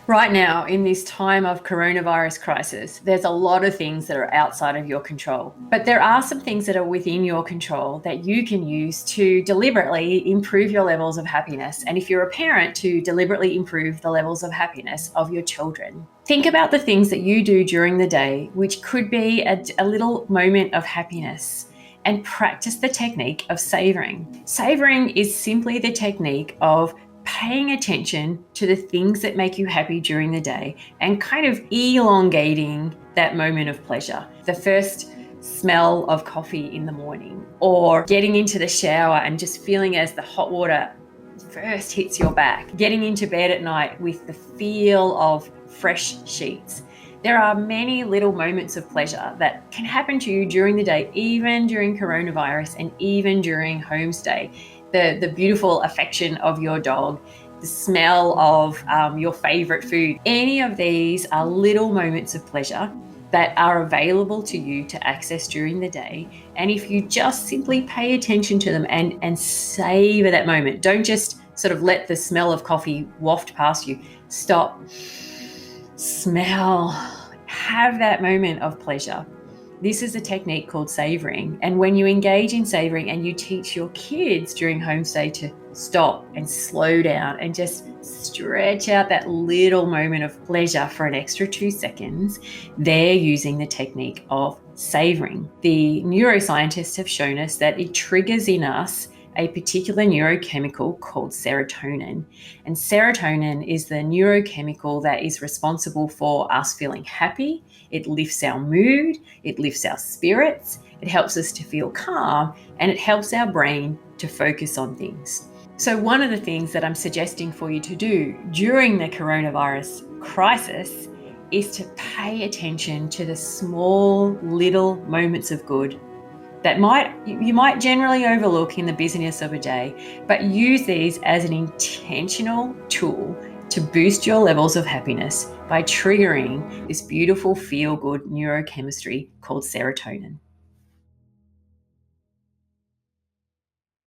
Right now, in this time of coronavirus crisis, there's a lot of things that are outside of your control. But there are some things that are within your control that you can use to deliberately improve your levels of happiness. And if you're a parent, to deliberately improve the levels of happiness of your children. Think about the things that you do during the day, which could be a little moment of happiness, and practice the technique of savouring. Savouring is simply the technique of paying attention to the things that make you happy during the day and kind of elongating that moment of pleasure. The first smell of coffee in the morning, or getting into the shower and just feeling as the hot water first hits your back, getting into bed at night with the feel of fresh sheets. There are many little moments of pleasure that can happen to you during the day, even during coronavirus and even during homestay. The beautiful affection of your dog, the smell of your favorite food. Any of these are little moments of pleasure that are available to you to access during the day. And if you just simply pay attention to them and savor that moment, don't just sort of let the smell of coffee waft past you. Stop, smell, have that moment of pleasure. This is a technique called savouring. And when you engage in savouring and you teach your kids during homestay to stop and slow down and just stretch out that little moment of pleasure for an extra 2 seconds, they're using the technique of savouring. The neuroscientists have shown us that it triggers in us a particular neurochemical called serotonin. And serotonin is the neurochemical that is responsible for us feeling happy. It lifts our mood, it lifts our spirits, it helps us to feel calm, and it helps our brain to focus on things. So one of the things that I'm suggesting for you to do during the coronavirus crisis is to pay attention to the small little moments of good that you might generally overlook in the busyness of a day, but use these as an intentional tool to boost your levels of happiness by triggering this beautiful feel-good neurochemistry called serotonin.